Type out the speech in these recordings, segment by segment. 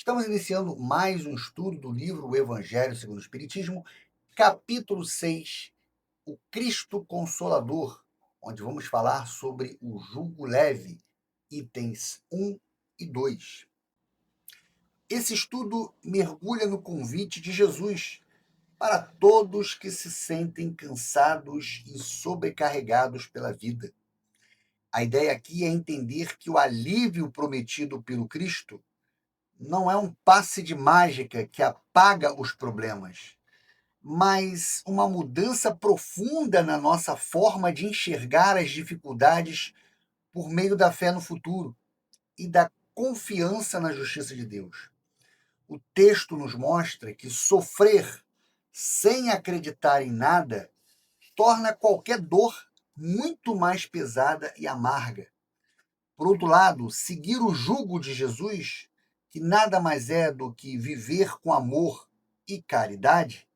Estamos iniciando mais um estudo do livro O Evangelho segundo o Espiritismo, capítulo 6, o Cristo Consolador, onde vamos falar sobre o jugo leve, itens 1 e 2. Esse estudo mergulha no convite de Jesus para todos que se sentem cansados e sobrecarregados pela vida. A ideia aqui é entender que o alívio prometido pelo Cristo não é um passe de mágica que apaga os problemas, mas uma mudança profunda na nossa forma de enxergar as dificuldades por meio da fé no futuro e da confiança na justiça de Deus. O texto nos mostra que sofrer sem acreditar em nada torna qualquer dor muito mais pesada e amarga. Por outro lado, seguir o jugo de Jesus, que nada mais é do que viver com amor e caridade,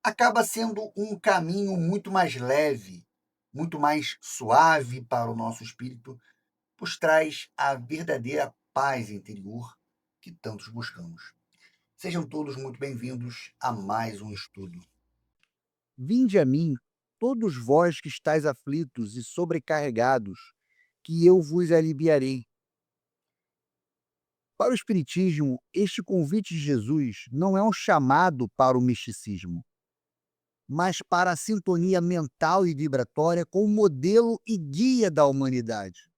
acaba sendo um caminho muito mais leve, muito mais suave para o nosso espírito, pois traz a verdadeira paz interior que tantos buscamos. Sejam todos muito bem-vindos a mais um estudo. Vinde a mim, todos vós que estáis aflitos e sobrecarregados, que eu vos aliviarei. Para o Espiritismo, este convite de Jesus não é um chamado para o misticismo, mas para a sintonia mental e vibratória com o modelo e guia da humanidade.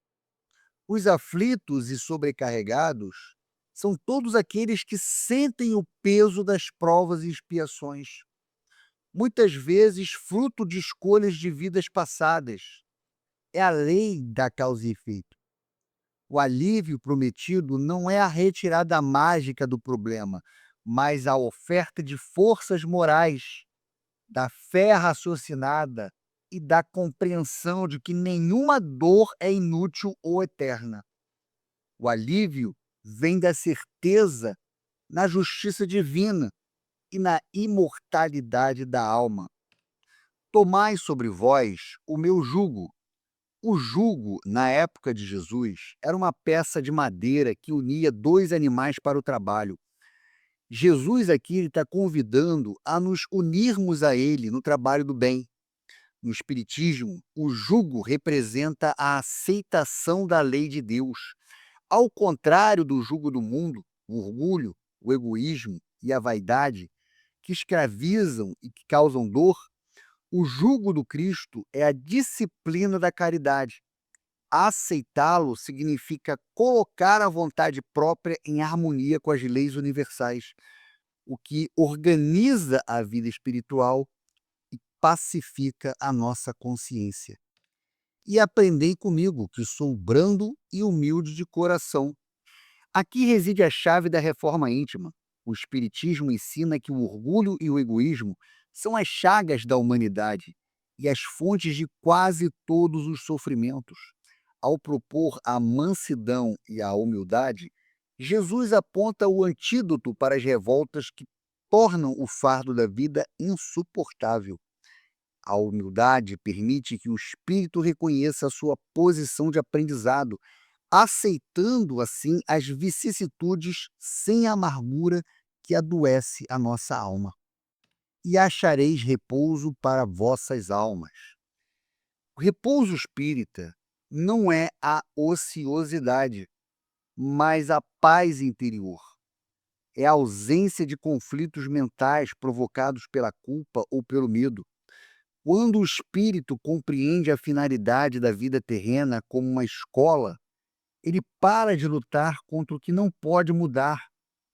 Os aflitos e sobrecarregados são todos aqueles que sentem o peso das provas e expiações, muitas vezes fruto de escolhas de vidas passadas. É a lei da causa e efeito. O alívio prometido não é a retirada mágica do problema, mas a oferta de forças morais, da fé raciocinada e da compreensão de que nenhuma dor é inútil ou eterna. O alívio vem da certeza na justiça divina e na imortalidade da alma. Tomai sobre vós o meu jugo. O jugo, na época de Jesus, era uma peça de madeira que unia dois animais para o trabalho. Jesus aqui está convidando a nos unirmos a ele no trabalho do bem. No Espiritismo, o jugo representa a aceitação da lei de Deus. Ao contrário do jugo do mundo, o orgulho, o egoísmo e a vaidade, que escravizam e que causam dor, o jugo do Cristo é a disciplina da caridade. Aceitá-lo significa colocar a vontade própria em harmonia com as leis universais, o que organiza a vida espiritual e pacifica a nossa consciência. E aprendei comigo, que sou brando e humilde de coração. Aqui reside a chave da reforma íntima. O Espiritismo ensina que o orgulho e o egoísmo são as chagas da humanidade e as fontes de quase todos os sofrimentos. Ao propor a mansidão e a humildade, Jesus aponta o antídoto para as revoltas que tornam o fardo da vida insuportável. A humildade permite que o espírito reconheça a sua posição de aprendizado, aceitando assim as vicissitudes sem a amargura que adoece a nossa alma. E achareis repouso para vossas almas. O repouso espírita não é a ociosidade, mas a paz interior. É a ausência de conflitos mentais provocados pela culpa ou pelo medo. Quando o espírito compreende a finalidade da vida terrena como uma escola, ele para de lutar contra o que não pode mudar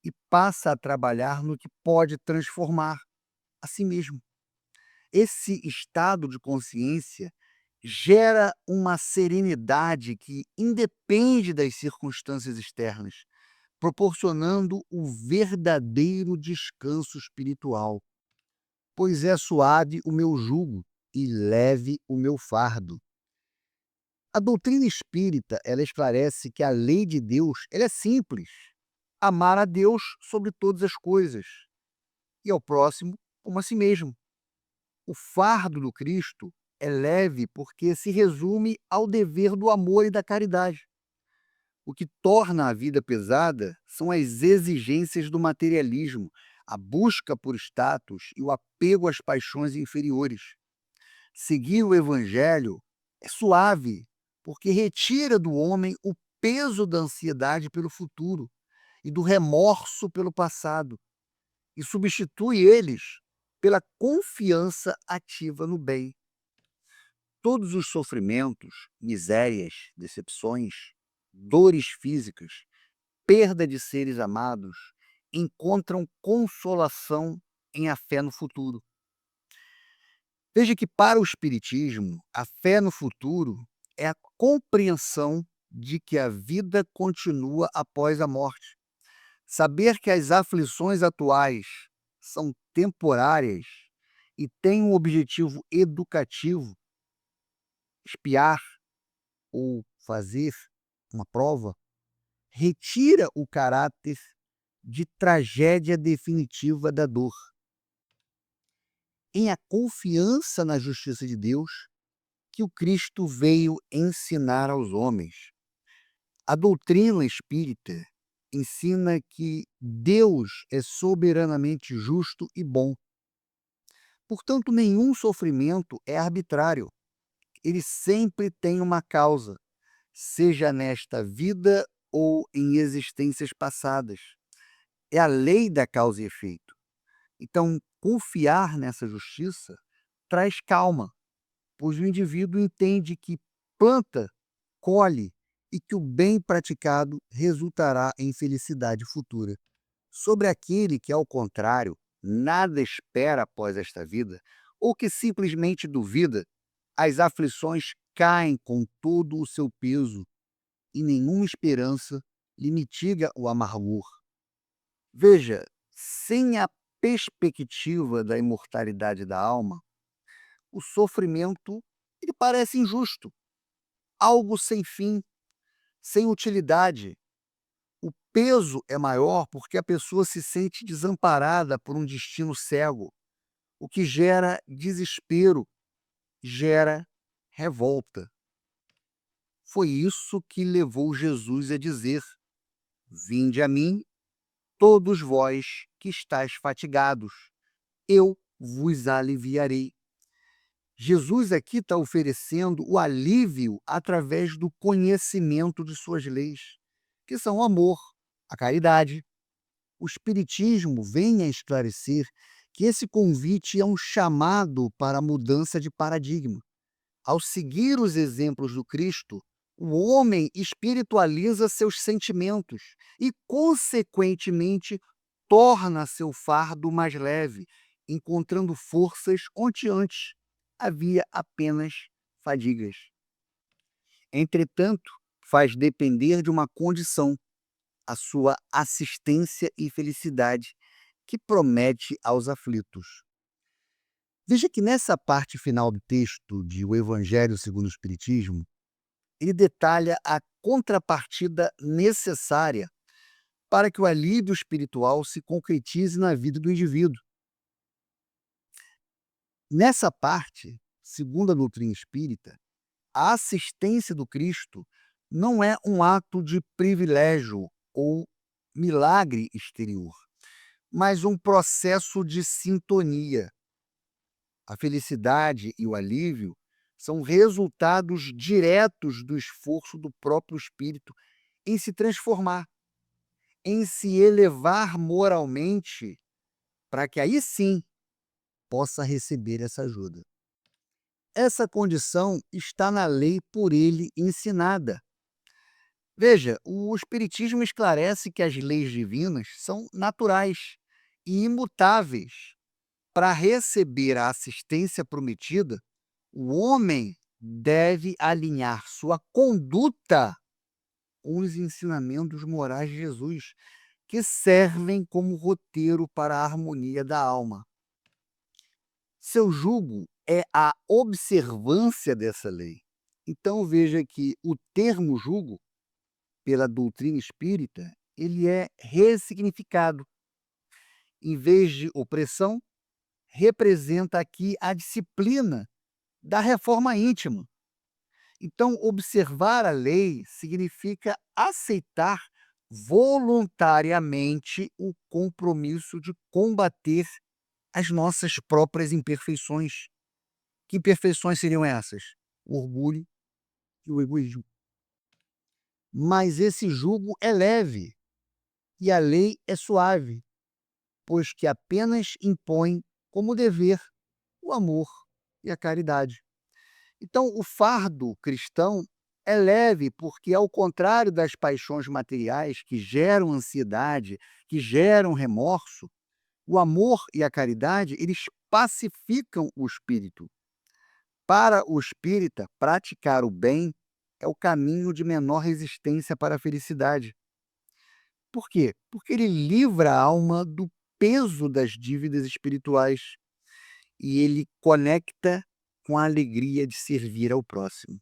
e passa a trabalhar no que pode transformar a si mesmo. Esse estado de consciência gera uma serenidade que independe das circunstâncias externas, proporcionando o verdadeiro descanso espiritual. Pois é suave o meu jugo e leve o meu fardo. A doutrina espírita, ela esclarece que a lei de Deus, ela é simples. Amar a Deus sobre todas as coisas e ao próximo como a si mesmo. O fardo do Cristo é leve porque se resume ao dever do amor e da caridade. O que torna a vida pesada são as exigências do materialismo, a busca por status e o apego às paixões inferiores. Seguir o evangelho é suave, porque retira do homem o peso da ansiedade pelo futuro e do remorso pelo passado e substitui eles pela confiança ativa no bem. Todos os sofrimentos, misérias, decepções, dores físicas, perda de seres amados, encontram consolação em a fé no futuro. Veja que, para o Espiritismo, a fé no futuro é a compreensão de que a vida continua após a morte. Saber que as aflições atuais são temporárias e têm um objetivo educativo, espiar ou fazer uma prova, retira o caráter de tragédia definitiva da dor. Em a confiança na justiça de Deus que o Cristo veio ensinar aos homens. A doutrina espírita ensina que Deus é soberanamente justo e bom. Portanto, nenhum sofrimento é arbitrário. Ele sempre tem uma causa, seja nesta vida ou em existências passadas. É a lei da causa e efeito. Então, confiar nessa justiça traz calma, pois o indivíduo entende que planta, colhe e que o bem praticado resultará em felicidade futura. Sobre aquele que, ao contrário, nada espera após esta vida, ou que simplesmente duvida, as aflições caem com todo o seu peso e nenhuma esperança lhe mitiga o amargor. Veja, sem a perspectiva da imortalidade da alma, o sofrimento ele parece injusto, algo sem fim, sem utilidade. O peso é maior porque a pessoa se sente desamparada por um destino cego, o que gera desespero, gera revolta. Foi isso que levou Jesus a dizer: Vinde a mim, todos vós que estáis fatigados, eu vos aliviarei. Jesus aqui está oferecendo o alívio através do conhecimento de suas leis, que são o amor, a caridade. O Espiritismo vem a esclarecer que esse convite é um chamado para a mudança de paradigma. Ao seguir os exemplos do Cristo, o homem espiritualiza seus sentimentos e, consequentemente, torna seu fardo mais leve, encontrando forças onde antes havia apenas fadigas. Entretanto, faz depender de uma condição, a sua assistência e felicidade, que promete aos aflitos. Veja que nessa parte final do texto de O Evangelho segundo o Espiritismo, ele detalha a contrapartida necessária para que o alívio espiritual se concretize na vida do indivíduo. Nessa parte, segundo a doutrina espírita, a assistência do Cristo não é um ato de privilégio ou milagre exterior, mas um processo de sintonia. A felicidade e o alívio são resultados diretos do esforço do próprio espírito em se transformar, em se elevar moralmente, para que aí sim possa receber essa ajuda. Essa condição está na lei por ele ensinada. Veja, o Espiritismo esclarece que as leis divinas são naturais e imutáveis. Para receber a assistência prometida, o homem deve alinhar sua conduta com os ensinamentos morais de Jesus, que servem como roteiro para a harmonia da alma. Seu jugo é a observância dessa lei. Então veja que o termo jugo, pela doutrina espírita, ele é ressignificado. Em vez de opressão, representa aqui a disciplina da reforma íntima. Então, observar a lei significa aceitar voluntariamente o compromisso de combater as nossas próprias imperfeições. Que imperfeições seriam essas? O orgulho e o egoísmo. Mas esse jugo é leve e a lei é suave, pois que apenas impõe como dever o amor e a caridade. Então, o fardo cristão é leve, porque, ao contrário das paixões materiais que geram ansiedade, que geram remorso, o amor e a caridade, eles pacificam o espírito. Para o espírita, praticar o bem é o caminho de menor resistência para a felicidade. Por quê? Porque ele livra a alma do peso das dívidas espirituais e ele conecta com a alegria de servir ao próximo.